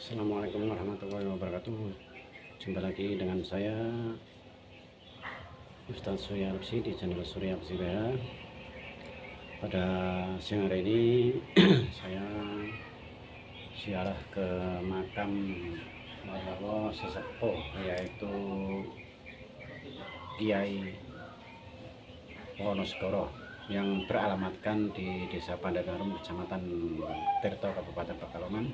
Assalamualaikum warahmatullahi wabarakatuh. Jumpa lagi dengan saya Ustadz Surya Absi di channel Surya Absi BH. Pada siang hari ini saya ziarah ke makam Marwah Sesepuh, yaitu Kiai Wonosegoro yang beralamatkan di Desa Pandanarum, Kecamatan Tirto, Kabupaten Pekalongan.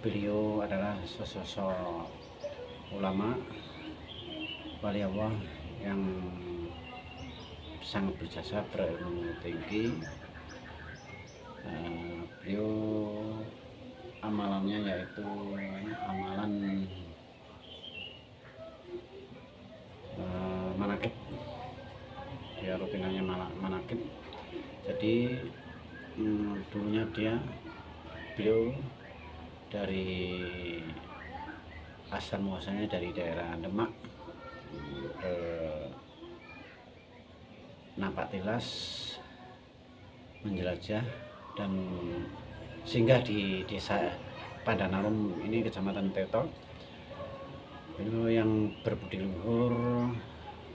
Beliau adalah sosok ulama wali Allah yang sangat berjasa, berilmu tinggi. Beliau amalannya yaitu amalan manakib. Dia rutinannya manakib. Jadi dulunya beliau dari asal muasalnya dari daerah Demak ke Napaktilas menjelajah dan singgah di Desa Pandanarum ini, Kecamatan Tirto. Beliau yang berbudi luhur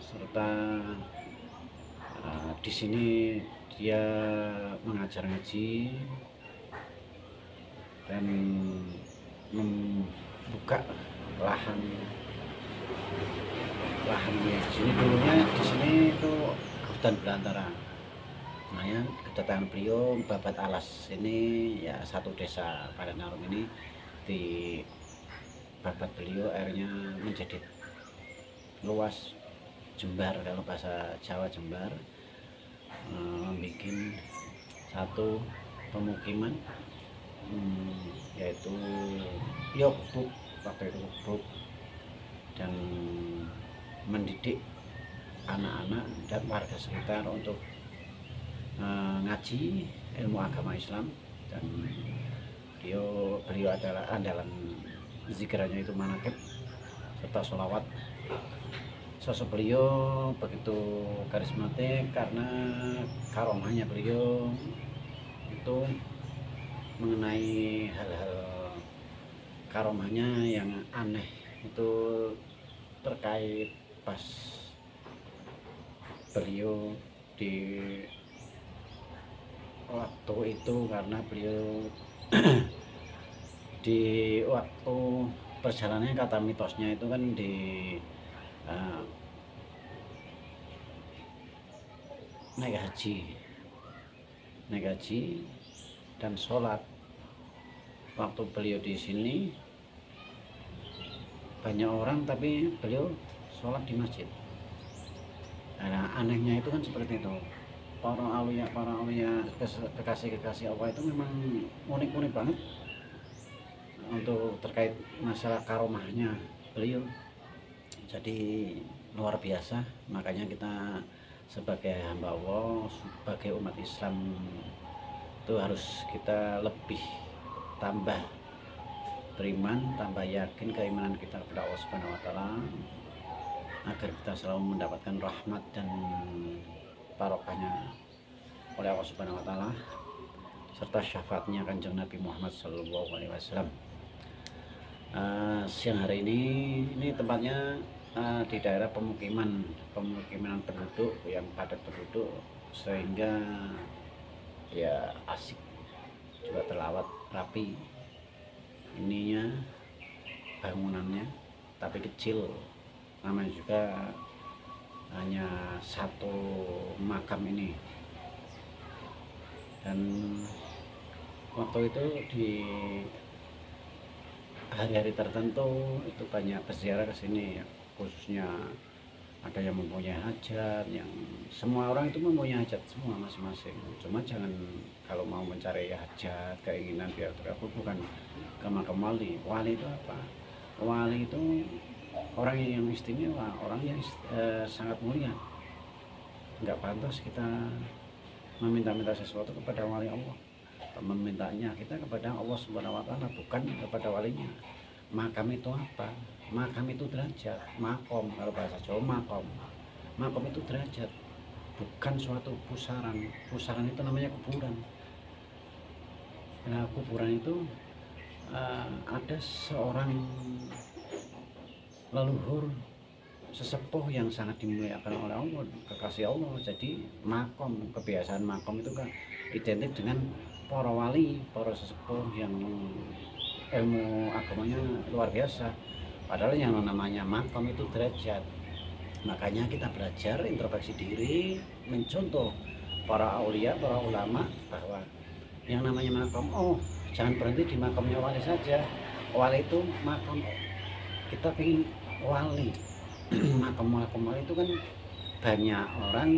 serta di sini dia mengajar ngaji dan membuka lahan di sini. Dulunya di sini itu hutan belantara. Nah ya, kedatangan beliau babat alas ini ya, satu desa Pandanarum ini di babat beliau airnya menjadi luas, jembar, kalau bahasa Jawa jembar, membuat satu pemukiman, yaitu Yokbuk, waktu itu Yokbuk, dan mendidik anak-anak dan warga sekitar untuk ngaji ilmu agama Islam. Dan beliau adalah andalan zikirnya itu manakib serta sholawat. Sosok beliau begitu karismatik karena karomahnya beliau itu mengenai hal-hal karomahnya yang aneh itu terkait pas beliau di waktu itu, karena beliau di waktu perjalanannya, kata mitosnya itu kan di naik haji dan sholat. Waktu beliau di sini banyak orang, tapi beliau sholat di masjid. Nah, anehnya itu kan seperti itu. Para awliya kekasih Allah itu memang unik banget untuk terkait masalah karomahnya beliau. Jadi luar biasa. Makanya kita sebagai hamba Allah, sebagai umat Islam itu harus kita lebih tambah beriman, tambah yakin keimanan kita kepada Allah Subhanahu wa Ta'ala, agar kita selalu mendapatkan rahmat dan barokahnya oleh Allah Subhanahu wa Ta'ala serta syafaatnya Kanjeng Nabi Muhammad Sallallahu Alaihi Wasallam. Siang hari ini tempatnya di daerah pemukiman penduduk yang padat penduduk, sehingga ya asik, juga terlawat rapi ininya, bangunannya, tapi kecil. Namanya juga hanya satu makam ini. Dan waktu itu di hari-hari tertentu itu banyak berziarah ke sini ya, khususnya ada yang mempunyai hajat, yang semua orang itu mempunyai hajat semua masing-masing. Cuma jangan, kalau mau mencari hajat, keinginan biar terkabul, bukan ke makam wali. Wali itu apa? Wali itu orang yang istimewa, orang yang sangat mulia. Nggak pantas kita meminta-minta sesuatu kepada wali Allah. Memintanya kita kepada Allah Subhanahu wa Ta'ala, bukan kepada walinya. Makam itu apa? Makam itu derajat. Makom, kalau bahasa Jawa makom itu derajat, bukan suatu pusaran itu namanya kuburan. Nah, kuburan itu ada seorang leluhur sesepuh yang sangat dimuliakan oleh Allah, kekasih Allah. Jadi makom, kebiasaan makom itu kan identik dengan para wali, para sesepuh yang ilmu agamanya luar biasa. Padahal yang namanya makom itu derajat. Makanya kita belajar introspeksi diri, mencontoh para aulia, para ulama, bahwa yang namanya makom, oh jangan berhenti di makomnya wali saja. Wali itu makom, kita ingin wali. Makom wali itu kan banyak orang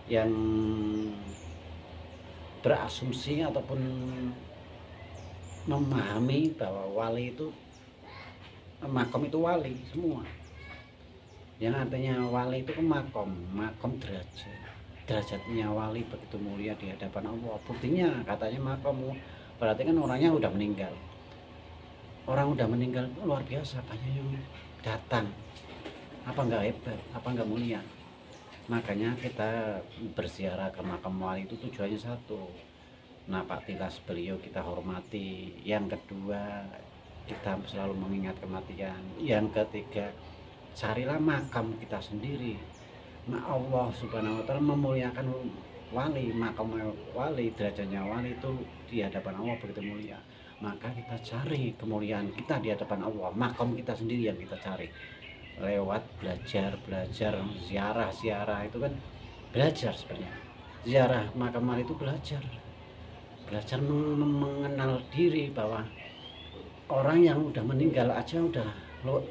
yang berasumsi ataupun memahami bahwa wali itu, makom itu wali semua. Yang artinya wali itu kan makom derajat. Derajatnya wali begitu mulia di hadapan Allah. Buktinya katanya makom, berarti kan orangnya udah meninggal. Orang udah meninggal itu luar biasa, banyak yang datang. Apa enggak hebat, apa enggak mulia? Makanya kita berziarah ke makam wali itu tujuannya satu, napak tilas beliau kita hormati. Yang kedua, kita selalu mengingat kematian. Yang ketiga, carilah makam kita sendiri. Allah subhanahu wa ta'ala memuliakan wali, makam wali, derajatnya wali itu di hadapan Allah begitu mulia. Maka kita cari kemuliaan kita di hadapan Allah, makam kita sendiri yang kita cari lewat belajar ziarah itu kan belajar sebenarnya. Ziarah makam wali itu belajar mengenal diri, bahwa orang yang udah meninggal aja udah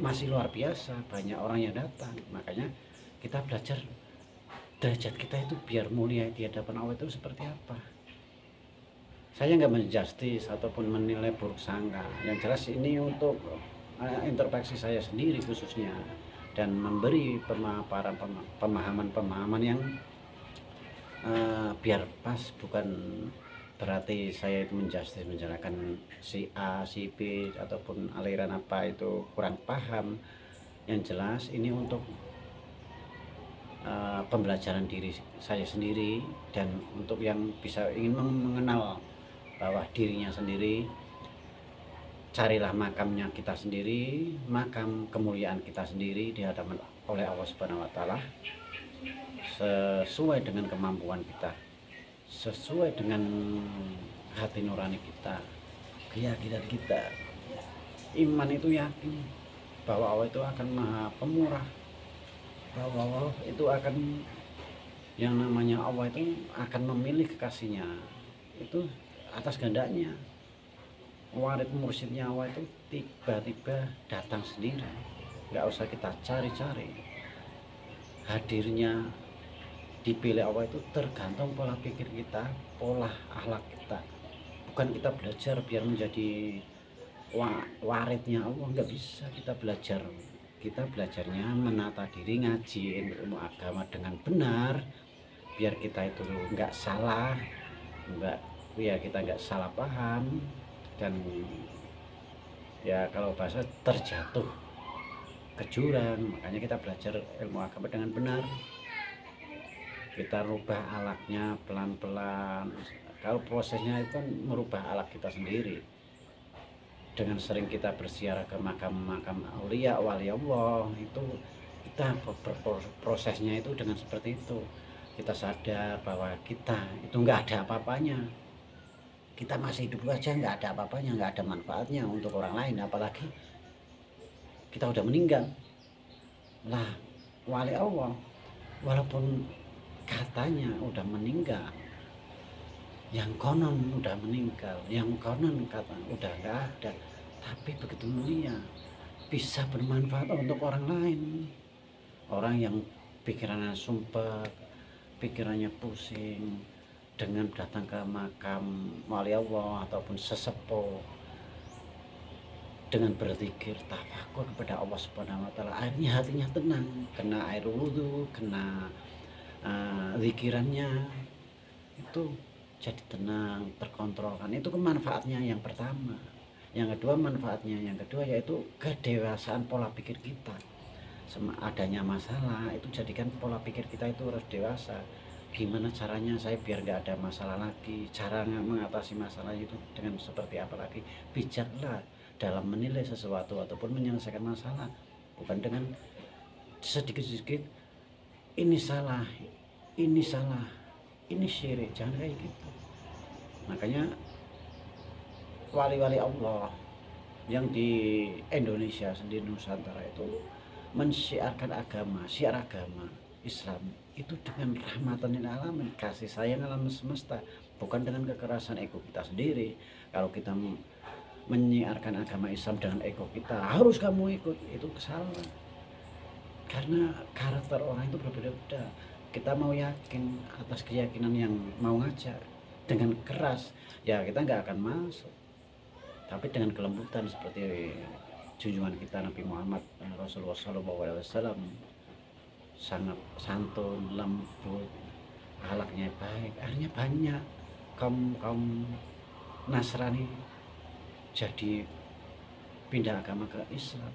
masih luar biasa, banyak orang yang datang. Makanya kita belajar derajat kita itu biar mulia di hadapan Allah itu seperti apa. Saya nggak menjustis ataupun menilai buruk sangka, yang jelas ini untuk introspeksi saya sendiri khususnya, dan memberi pemahaman yang biar pas. Bukan berarti saya itu menjustis, menjalankan si A, si B ataupun aliran apa itu kurang paham. Yang jelas ini untuk pembelajaran diri saya sendiri, dan untuk yang bisa ingin mengenal bahwa dirinya sendiri, carilah makamnya kita sendiri, makam kemuliaan kita sendiri di hadapan oleh Allah Subhanahu wa taala, sesuai dengan kemampuan kita, sesuai dengan hati nurani kita, keyakinan kita. Iman itu yakin bahwa Allah itu akan maha pemurah, bahwa Allah itu akan, yang namanya Allah itu akan memilih kekasihnya itu atas kehendaknya. Warid mursyidnya Allah itu tiba-tiba datang sendiri, nggak usah kita cari-cari. Hadirnya dipilih Allah itu tergantung pola pikir kita, pola akhlak kita. Bukan kita belajar biar menjadi waridnya Allah, nggak bisa. Kita belajarnya menata diri, ngaji ilmu agama dengan benar, biar kita itu nggak salah, biar kita nggak salah paham, dan ya kalau bahasa terjatuh ke jurang. Makanya kita belajar ilmu agama dengan benar, kita rubah alaknya pelan-pelan. Kalau prosesnya itu kan merubah alak kita sendiri, dengan sering kita berziarah ke makam-makam aulia wali Allah, itu kita prosesnya itu dengan seperti itu. Kita sadar bahwa kita itu nggak ada apa-apanya, kita masih hidup aja nggak ada apa-apanya, nggak ada manfaatnya untuk orang lain, apalagi kita udah meninggal. Lah wali Allah walaupun katanya udah meninggal, yang konon udah meninggal, yang konon kata udah nggak ada, tapi begitu mulia, bisa bermanfaat untuk orang lain. Orang yang pikirannya sumpah, pikirannya pusing, dengan datang ke makam wali Allah ataupun sesepuh, dengan berzikir tafakur kepada Allah Subhanahu wa taala, akhirnya hatinya tenang, kena air wudhu, kena zikirannya itu jadi tenang, terkontrolkan. Itu manfaatnya yang pertama. Yang kedua, yaitu kedewasaan pola pikir kita. Adanya masalah itu jadikan pola pikir kita itu harus dewasa. Gimana caranya saya biar nggak ada masalah lagi, cara mengatasi masalah itu dengan seperti apa lagi, bijaklah. dalam menilai sesuatu ataupun menyelesaikan masalah, bukan dengan sedikit-sedikit ini salah, ini syirik, jangan kayak gitu. Makanya wali-wali Allah yang di Indonesia sendiri, Nusantara itu mensiarkan agama, syiar agama Islam itu dengan rahmatan lil alamin, kasih sayang alam semesta, bukan dengan kekerasan ego kita sendiri. Kalau kita menyiarkan agama Islam dengan ego kita, harus kamu ikut, itu kesalahan. Karena karakter orang itu berbeda-beda. Kita mau yakin atas keyakinan yang mau ngajak dengan keras, ya kita nggak akan masuk. Tapi dengan kelembutan seperti junjungan kita Nabi Muhammad Rasulullah SAW, sangat santun, lembut, akhlaknya baik, akhirnya banyak kaum Nasrani jadi pindah agama ke Islam.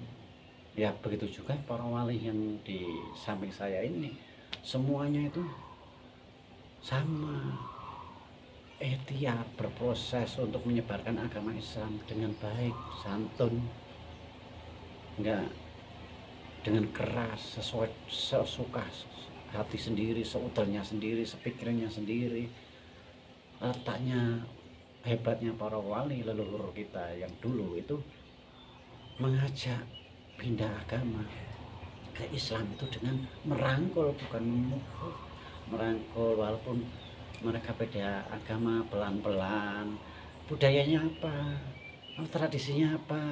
Ya begitu juga para wali yang di samping saya ini, semuanya itu sama, ikhtiar berproses untuk menyebarkan agama Islam dengan baik, santun, enggak dengan keras, sesuai sesuka hati sendiri, seutelnya sendiri, sepikirannya sendiri. Letaknya hebatnya para wali leluhur kita yang dulu itu mengajak pindah agama ke Islam itu dengan merangkul, bukan memukul. Merangkul walaupun mereka beda agama, pelan-pelan. Budayanya apa, tradisinya apa,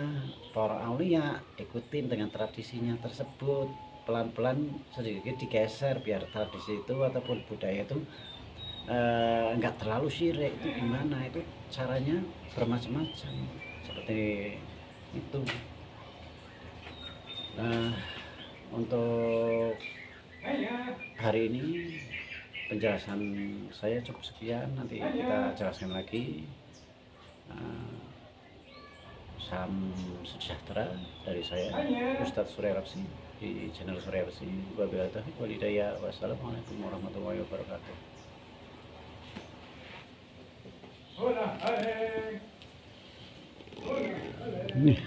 para aulia ikutin dengan tradisinya tersebut, pelan-pelan sedikit digeser biar tradisi itu ataupun budaya itu enggak terlalu syirik. Itu gimana, itu caranya bermacam-macam seperti itu. Untuk hari ini penjelasan saya cukup sekian, nanti kita jelaskan lagi. Salam sejahtera dari saya, Ustadz Surya Rapsi, di channel Surya Rapsi. Wabillahi taufiq wal hidayah. Wassalamualaikum warahmatullahi wabarakatuh. Nih.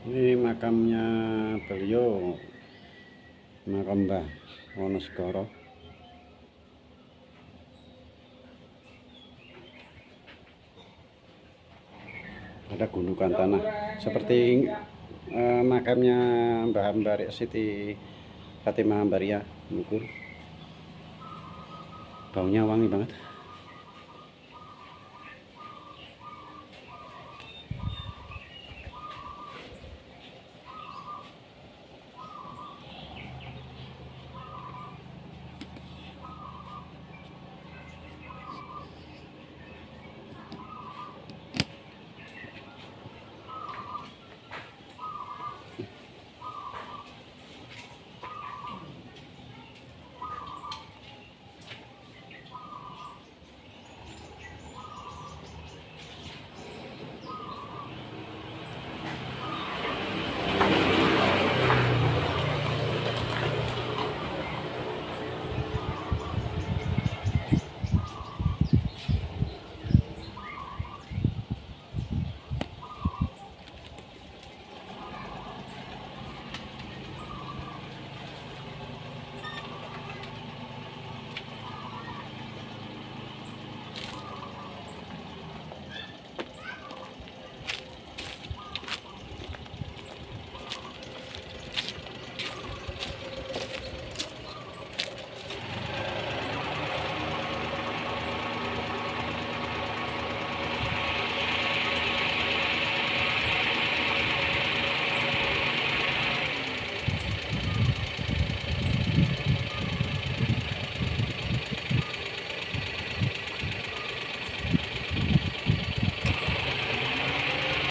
Ini makamnya beliau, makam Mbah Wonosegoro. Ada gundukan tanah seperti makamnya Mbah Siti Fatimah Ambariyah Mugur. Baunya wangi banget.